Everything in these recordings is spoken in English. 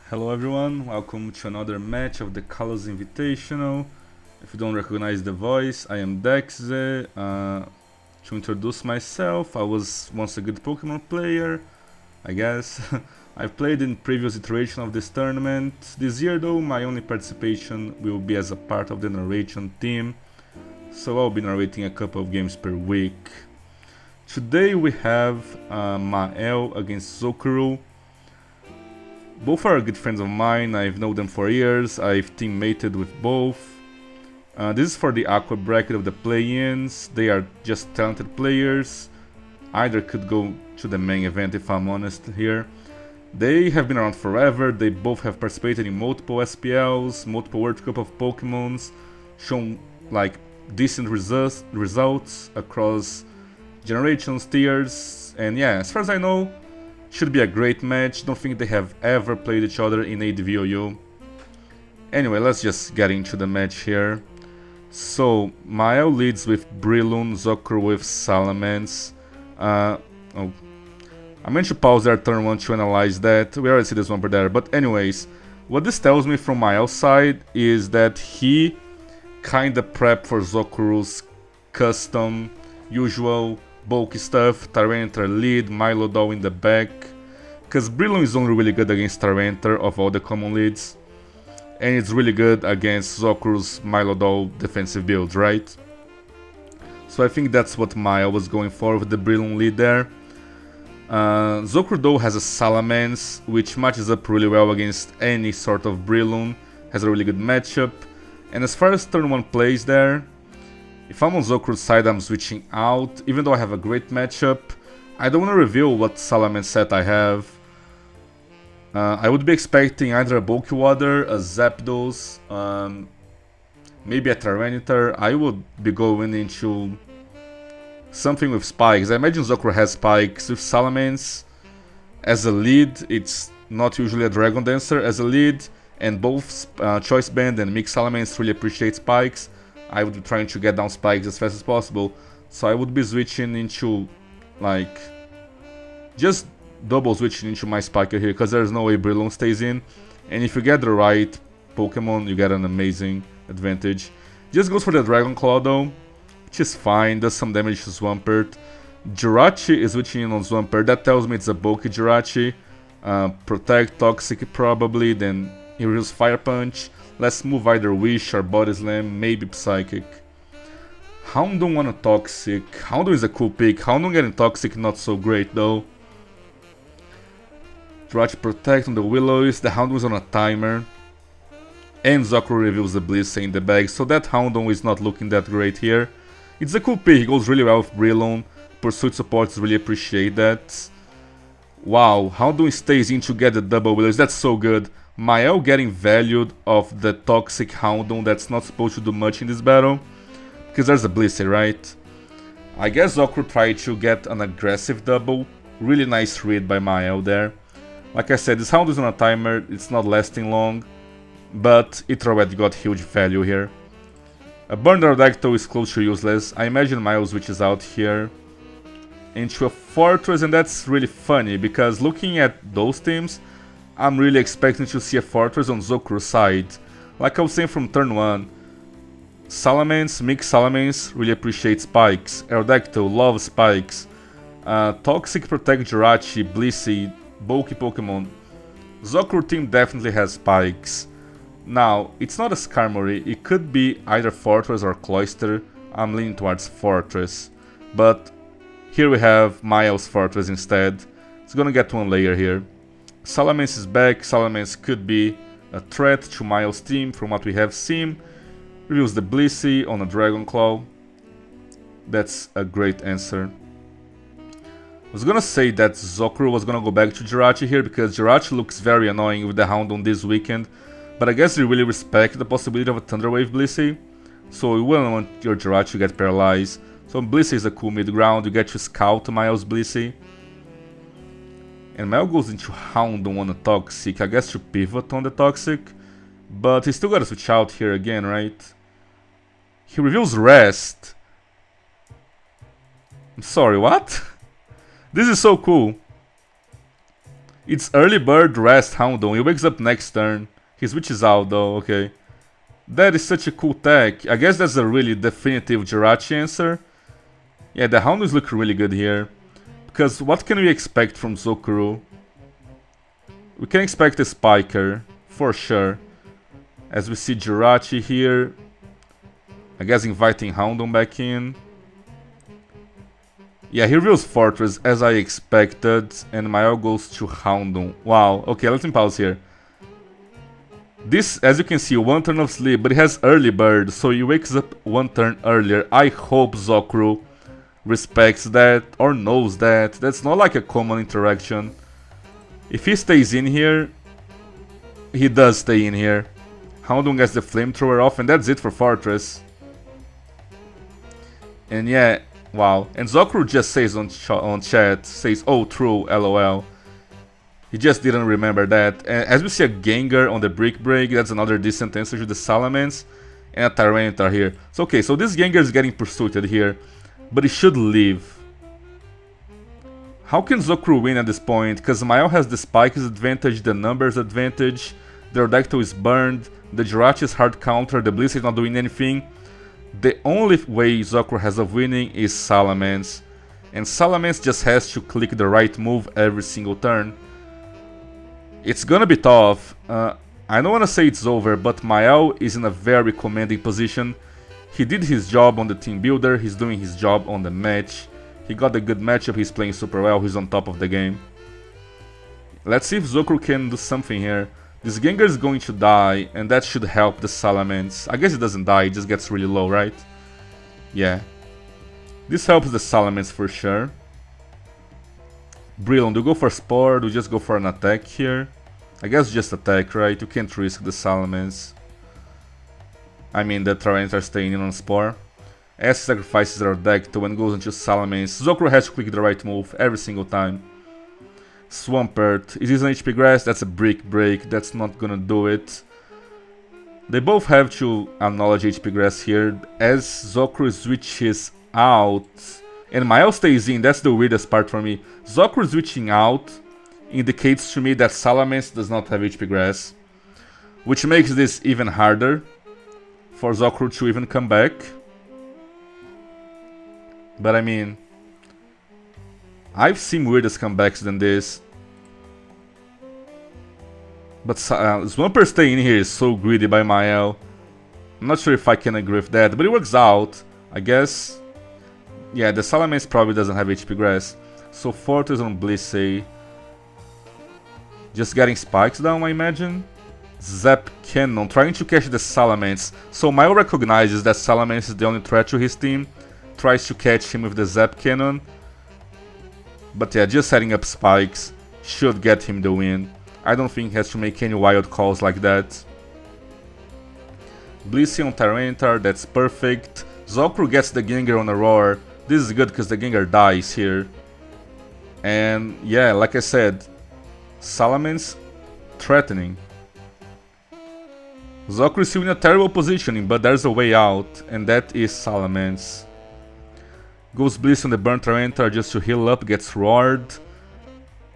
Hello everyone, welcome to another match of the CALLOUS Invitational. If you don't recognize the voice, I am Dekzeh. To introduce myself, I was once a good Pokemon player, I guess. I've played in previous iteration of this tournament. This year though, my only participation will be as a part of the narration team, so I'll be narrating a couple of games per week. Today we have Mael against Zokuru. Both are good friends of mine, I've known them for years, I've teammated with both. This is for the Aqua bracket of the play-ins. They are just talented players. Either could go to the main event if I'm honest here. They have been around forever, they both have participated in multiple SPLs, multiple World Cup of Pokemons, shown like decent results across generations, tiers, and yeah, as far as I know, should be a great match. Don't think they have ever played each other in ADVOU. Anyway, let's just get into the match here. So, Mael leads with Breloom, Zokuru with Salamence. I meant to pause there turn 1 to analyze that. We already see this one there. But anyways, what this tells me from Mael's side is that he kinda prepped for Zokuru's custom, usual bulky stuff, Tyranitar lead, Milodol in the back, because Breloom is only really good against Tyranitar of all the common leads, and it's really good against Zokuru's Milodol defensive builds, right? So I think that's what Mael was going for with the Breloom lead there. Zokuru though has a Salamence, which matches up really well against any sort of Breloom, has a really good matchup, and as far as turn 1 plays there, if I'm on Zokuru's side, I'm switching out. Even though I have a great matchup, I don't want to reveal what Salamence set I have. I would be expecting either a Bulky Water, a Zapdos, maybe a Tyranitar. I would be going into something with spikes. I imagine Zokuru has spikes with Salamence. As a lead, it's not usually a Dragon Dancer as a lead, and both Choice Band and Mix Salamence really appreciate spikes. I would be trying to get down spikes as fast as possible, so I would be switching into, like, just double switching into my spiker here, because there's no way Breloom stays in, and if you get the right Pokemon, you get an amazing advantage. Just goes for the Dragon Claw though, which is fine, does some damage to Swampert. Jirachi is switching in on Swampert, that tells me it's a bulky Jirachi. Protect, Toxic probably, then he uses Fire Punch. Let's move either Wish or Body Slam, maybe Psychic. Houndoom on a Toxic. Houndoom is a cool pick. Houndoom getting Toxic not so great though. Jirachi Protect on the Willows. The Houndoom is on a timer. And Zokuru reveals the Blissey in the bag, so that Houndoom is not looking that great here. It's a cool pick, it goes really well with Breloom. Pursuit supports really appreciate that. Wow, Houndoom stays in to get the double Willows, that's so good. Mael getting valued of the Toxic Houndoom that's not supposed to do much in this battle, because there's a Blissey, right? I guess Zokuru tried to get an aggressive double. Really nice read by Mael there. Like I said, this Houndoom is on a timer, it's not lasting long, but it already got huge value here. A Burn Aerodactyl is close to useless. I imagine Mael switches out here into a Fortress, and that's really funny, because looking at those teams, I'm really expecting to see a Fortress on Zokuru's side. Like I was saying from turn 1, Salamence, Mix Salamence really appreciates spikes, Aerodactyl loves spikes, Toxic Protect Jirachi, Blissey, bulky Pokemon. Zokuru team definitely has spikes. Now, it's not a Skarmory, it could be either Fortress or Cloyster. I'm leaning towards Fortress, but here we have Mael's Fortress instead. It's gonna get one layer here. Salamence is back. Salamence could be a threat to Mael's team from what we have seen. Reveals the Blissey on a Dragon Claw. That's a great answer. I was gonna say that Zokuru was gonna go back to Jirachi here, because Jirachi looks very annoying with the Houndoom this weekend, but I guess they really respect the possibility of a Thunder Wave Blissey, so you wouldn't want your Jirachi to get paralyzed. So Blissey is a cool mid-ground, you get to scout Mael's Blissey. And Mael goes into Houndoom on a Toxic, I guess to pivot on the Toxic, but he still gotta switch out here again, right? He reveals Rest. I'm sorry, what? This is so cool. It's early bird, rest, Houndon. He wakes up next turn. He switches out though, okay. That is such a cool tech. I guess that's a really definitive Jirachi answer. Yeah, the Houndons look really good here. Because what can we expect from Zokuru? We can expect a Spiker, for sure. As we see Jirachi here. I guess inviting Houndon back in. Yeah, he reveals Fortress as I expected, and Mael goes to Houndon. Wow, okay, let me pause here. This, as you can see, 1 turn of sleep, but he has early bird, so he wakes up 1 turn earlier. I hope Zokuru respects that, or knows that. That's not like a common interaction. If he stays in here, he does stay in here. Houndon gets the flamethrower off, and that's it for Fortress. And yeah, wow. And Zokuru just says on chat, says, oh true, lol. He just didn't remember that. And as we see a Gengar on the Brick Break, that's another decent answer to the Salamence. And a Tyranitar here. So okay, so this Gengar is getting pursued here. But he should leave. How can Zokuru win at this point? Because Mael has the Spike's advantage, the numbers advantage. The Rodecto is burned. The Jirachi is hard counter. The Blissey is not doing anything. The only way Zokuru has of winning is Salamence. And Salamence just has to click the right move every single turn. It's gonna be tough. I don't wanna say it's over, but Mael is in a very commanding position. He did his job on the team builder, he's doing his job on the match. He got a good matchup, he's playing super well, he's on top of the game. Let's see if Zokuru can do something here. This Gengar is going to die, and that should help the Salamence. I guess it doesn't die, it just gets really low, right? Yeah. This helps the Salamence for sure. Brilliant, do you go for Spore, do you just go for an attack here? I guess just attack, right? You can't risk the Salamence. I mean, the Tyranitar staying in on Spore. As sacrifices our deck to when goes into Salamence, Zokuru has to click the right move every single time. Swampert, is this an HP Grass? That's a Brick Break, that's not gonna do it. They both have to acknowledge HP Grass here, as Zokuru switches out. And Mael stays in, that's the weirdest part for me. Zokuru switching out indicates to me that Salamence does not have HP Grass. Which makes this even harder for Zokuru to even come back. But I mean, I've seen weirdest comebacks than this. But Swampert staying in here is so greedy by Mael. I'm not sure if I can agree with that, but it works out, I guess. Yeah, the Salamence probably doesn't have HP Grass. So Fortress on Blissey. Just getting spikes down, I imagine. Zap Cannon, trying to catch the Salamence. So Mael recognizes that Salamence is the only threat to his team. Tries to catch him with the Zap Cannon. But yeah, just setting up spikes should get him the win. I don't think he has to make any wild calls like that. Blissey on Tyranitar, that's perfect. Zokuru gets the Gengar on a Roar. This is good because the Gengar dies here. And yeah, like I said, Salamence threatening. Zokuru is still in a terrible positioning, but there's a way out, and that is Salamence. Goes Blissey on the Burnt Tyranitar just to heal up, gets roared.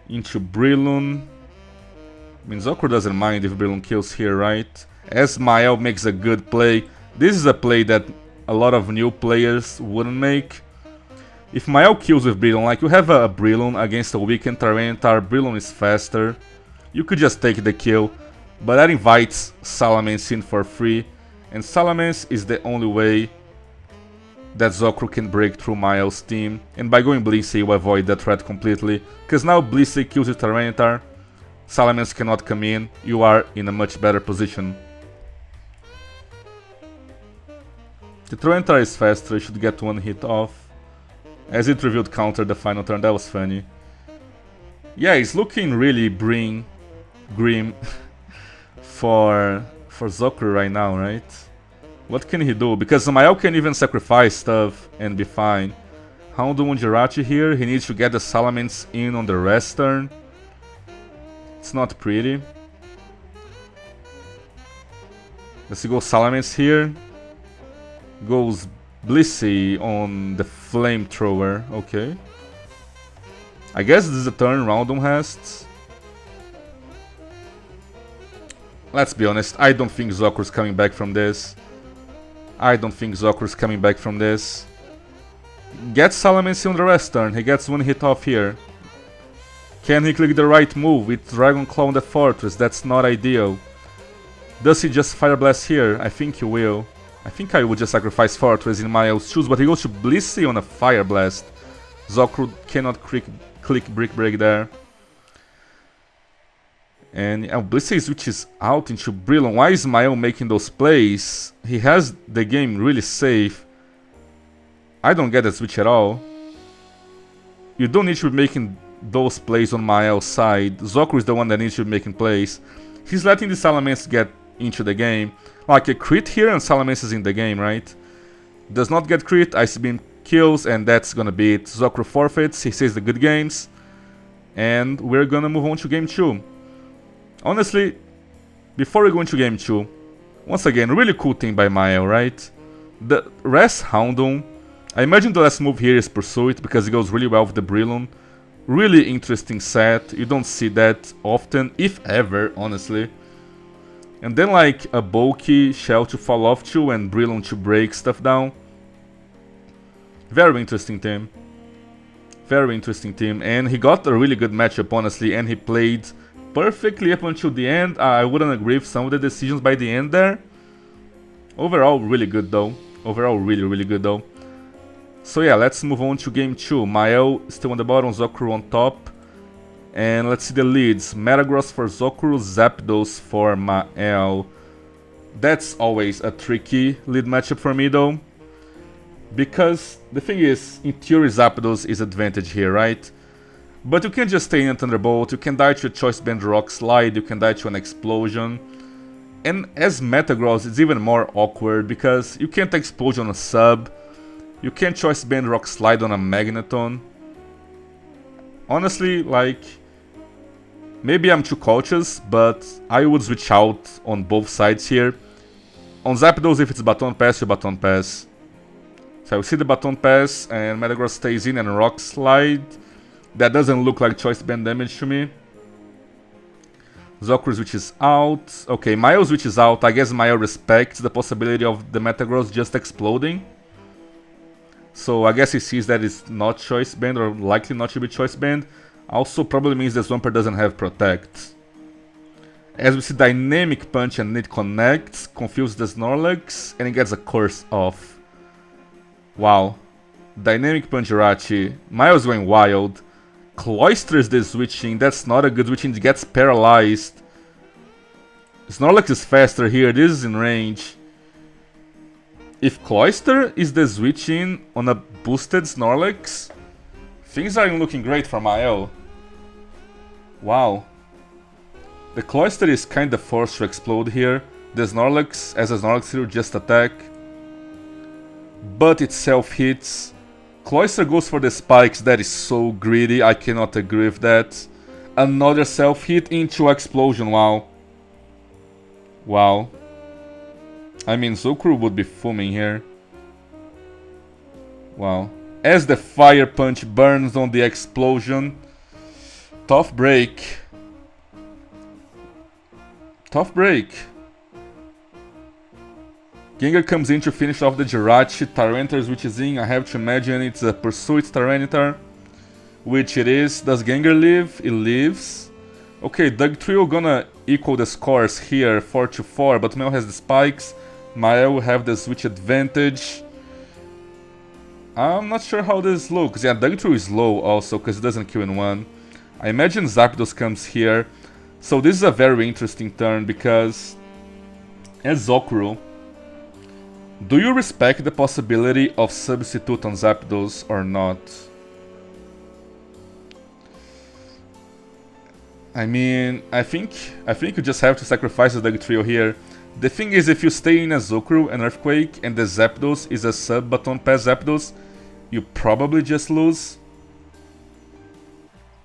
Into Breloom. I mean, Zokuru doesn't mind if Breloom kills here, right? As Mael makes a good play. This is a play that a lot of new players wouldn't make. If Mael kills with Breloom, like you have a Breloom against a weakened Tyranitar, Breloom is faster. You could just take the kill. But that invites Salamence in for free. And Salamence is the only way that Zokuru can break through Mael's team. And by going Blissey, you avoid that threat completely. Because now Blissey kills with Tyranitar. Salamence cannot come in. You are in a much better position. The Tyranitar is faster, you should get one hit off. As it revealed counter the final turn, that was funny. Yeah, it's looking really grim for Zokuru right now, right? What can he do? Because Mael can even sacrifice stuff and be fine. Houndon on Jirachi here, he needs to get the Salamence in on the rest turn. It's not pretty. Let's go Salamence here. Goes Blissey on the Flamethrower, okay. I guess this is a turn Houndon has. let's be honest, I don't think Zokuru's coming back from this. I don't think Zokuru's coming back from this. Gets Salamence on the rest turn, he gets one hit off here. Can he click the right move with Dragon Claw on the Fortress? That's not ideal. Does he just Fire Blast here? I think he will. I think I would just sacrifice Fortress in Mael's shoes, but he goes to Blissey on a Fire Blast. Zokuru cannot click Brick Break there. And Blissey switches out into Brilliant. Why is Mael making those plays? He has the game really safe. I don't get that switch at all. You don't need to be making those plays on Mael's side. Zokuru is the one that needs to be making plays. He's letting the Salamence get into the game. Like a crit here and Salamence is in the game, right? Does not get crit, Ice Beam kills, and that's gonna be it. Zokuru forfeits, he says the good games. And we're gonna move on to game 2. Honestly, before we go into game 2, once again, really cool thing by Mael, right? The Rest Houndoom. I imagine the last move here is Pursuit because it goes really well with the Brilliant. Really interesting set, you don't see that often, if ever, honestly. And then like a bulky Shell to fall off to and Brilliant to break stuff down. Very interesting team. Very interesting team, and he got a really good matchup, honestly, and he played perfectly up until the end. I wouldn't agree with some of the decisions by the end there. Overall, really good though. Overall, really good though. So yeah, let's move on to game 2. Mael still on the bottom, Zokuru on top. And let's see the leads. Metagross for Zokuru, Zapdos for Mael. That's always a tricky lead matchup for me though. Because the thing is, in theory Zapdos is advantage here, right? But you can't just stay in a Thunderbolt, you can die to a Choice Band Rock Slide, you can die to an Explosion. And as Metagross, it's even more awkward because you can't Explosion on a sub. You can't Choice Band Rock Slide on a Magneton. Honestly, like, maybe I'm too cautious, but I would switch out on both sides here. On Zapdos, if it's Baton Pass, you Baton Pass. So we see the Baton Pass and Metagross stays in and Rock Slide. That doesn't look like Choice Band damage to me. Zokuru switches out. Okay, Mael switches out. I guess Mael respects the possibility of the Metagross just exploding. So I guess he sees that it's not Choice Band, or likely not to be Choice Band. Also probably means the Swampert doesn't have Protect. As we see Dynamic Punch and it connects, confuse the Snorlax, and it gets a Curse off. Wow. Dynamic Punch Rachi. Mael's going wild. Cloisters the switching, that's not a good switching, it gets paralyzed. Snorlax is faster here, this is in range. If Cloister is the switch-in on a boosted Snorlax, things are looking great for Mael. Wow. The Cloister is kinda forced to explode here. The Snorlax, as a Snorlax will just attack. But it self-hits. Cloister goes for the spikes, that is so greedy, I cannot agree with that. Another self-hit into Explosion, wow. Wow. I mean, Zokuru would be fuming here. Wow. As the Fire Punch burns on the Explosion. Tough break. Tough break. Gengar comes in to finish off the Jirachi. Tyranitar switches in. I have to imagine it's a Pursuit Tyranitar. Which it is. Does Gengar live? It lives. Okay, Dugtrio gonna equal the scores here, 4-4, but Mael has the spikes. Mael will have the switch advantage. I'm not sure how this looks. Yeah, Dugtrio is low also, because it doesn't kill in one. I imagine Zapdos comes here. So this is a very interesting turn, because as Zokuru, do you respect the possibility of substitute on Zapdos or not? I mean, I think you just have to sacrifice the Dugtrio here. The thing is, if you stay in a Zokuru and Earthquake and the Zapdos is a sub-Baton Pass Zapdos, you probably just lose.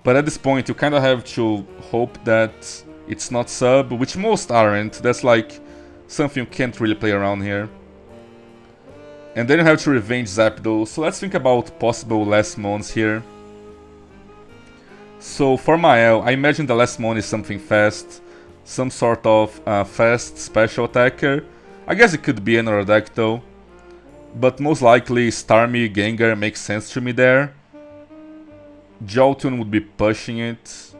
But at this point, you kind of have to hope that it's not sub, which most aren't. That's like something you can't really play around here. And then you have to revenge Zapdos. So let's think about possible last mons here. So for Mael, I imagine the last mon is something fast. some sort of fast special attacker. I guess it could be another deck though, but most likely Starmie Gengar makes sense to me there. Jolteon would be pushing it.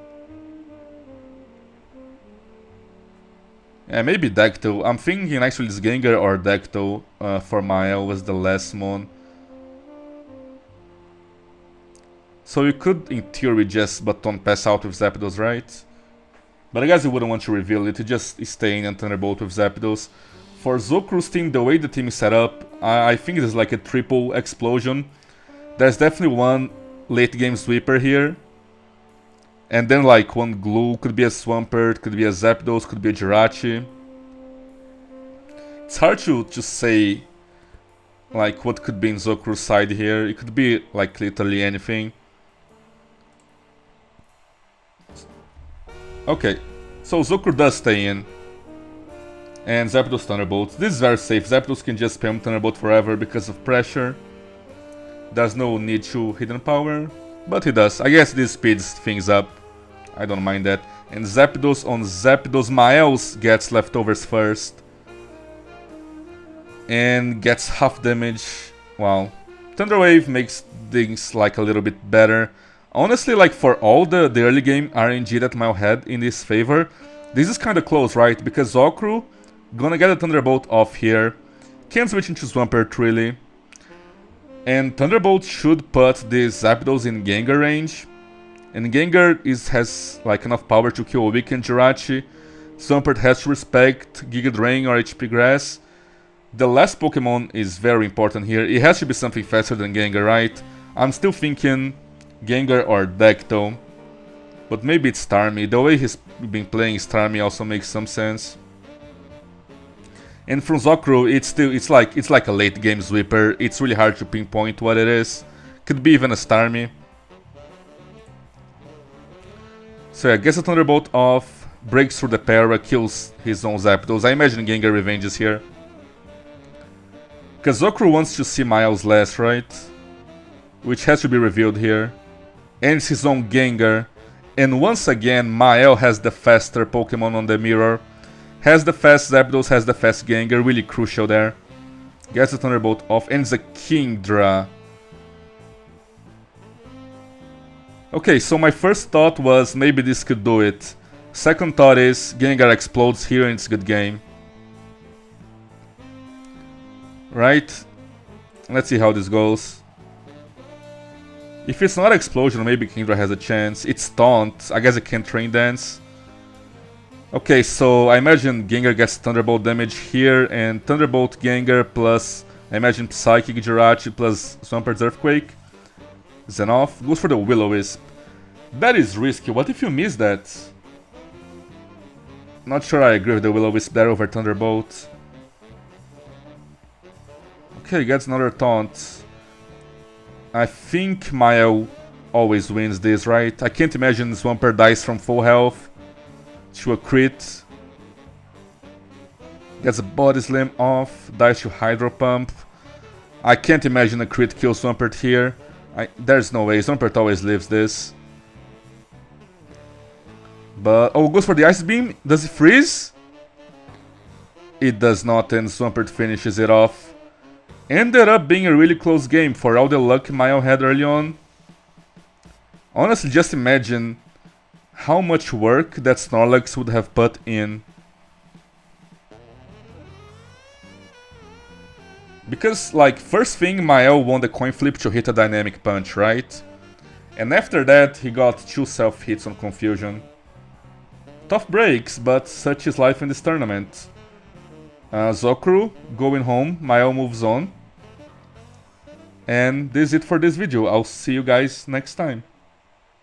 Yeah, maybe Dekzeh. I'm thinking actually it's Gengar or Dekzeh for Mael was the last one. So you could, in theory, just Baton Pass out with Zapdos, right? But I guess you wouldn't want to reveal it, you just stay in and Thunderbolt with Zapdos. For Zokuru's team, the way the team is set up, I think it is like a triple explosion. There's definitely one late game sweeper here. And then like one glue, could be a Swampert, could be a Zapdos, could be a Jirachi. It's hard to say like what could be in Zokuru's side here. It could be like literally anything. Okay, so Zokuru does stay in. And Zapdos Thunderbolt. This is very safe. Zapdos can just spam Thunderbolt forever because of pressure. There's no need to Hidden Power, but he does. I guess this speeds things up. I don't mind that. And Zapdos on Zapdos. Mael's gets leftovers first. And gets half damage. Wow. Thunder Wave makes things like a little bit better. Honestly, like for all the early game RNG that Mael had in his favor, this is kinda close, right? Because Zokuru gonna get a Thunderbolt off here. Can't switch into Swampert really. And Thunderbolt should put this Zapdos in Gengar range. And Gengar has like enough power to kill a weakened Jirachi. Swampert has to respect Giga Drain or HP Grass. The last Pokemon is very important here. It has to be something faster than Gengar, right? I'm still thinking Gengar or Dekzeh. But maybe it's Starmie. The way he's been playing Starmie also makes some sense. And from Zokuru, it's like a late game sweeper. It's really hard to pinpoint what it is. Could be even a Starmie. So yeah, gets a Thunderbolt off, breaks through the para, kills his own Zapdos. I imagine Gengar revenges here. Because Zokuru wants to see Mael's last, right? Which has to be revealed here. Ends his own Gengar. And once again, Mael has the faster Pokemon on the mirror. Has the fast Zapdos, has the fast Gengar, really crucial there. Gets the Thunderbolt off, ends a Kingdra. Okay, so my first thought was maybe this could do it. Second thought is Gengar explodes here and it's a good game. Right? Let's see how this goes. If it's not Explosion, maybe Kingdra has a chance. It's Taunt. I guess it can Train Dance. Okay, so I imagine Gengar gets Thunderbolt damage here, and Thunderbolt Gengar plus, I imagine Psychic Jirachi plus Swampert's Earthquake. Xenoff goes for the Will-O-Wisp. That is risky. What if you miss that? Not sure I agree with the Will-O-Wisp there over Thunderbolt. Okay, gets another Taunt. I think Mael always wins this, right? I can't imagine Swampert dies from full health to a crit. Gets a Body Slam off, dies to Hydro Pump. I can't imagine a crit kill Swampert here. There's no way, Swampert always lives this. But, oh, goes for the Ice Beam. Does it freeze? It does not, and Swampert finishes it off. Ended up being a really close game for all the luck Mael had early on. Honestly, just imagine how much work that Snorlax would have put in. Because, like, first thing, Mael won the coin flip to hit a Dynamic Punch, right? And after that, he got 2 self-hits on Confusion. Tough breaks, but such is life in this tournament. Zokuru going home, Mael moves on. And this is it for this video. I'll see you guys next time.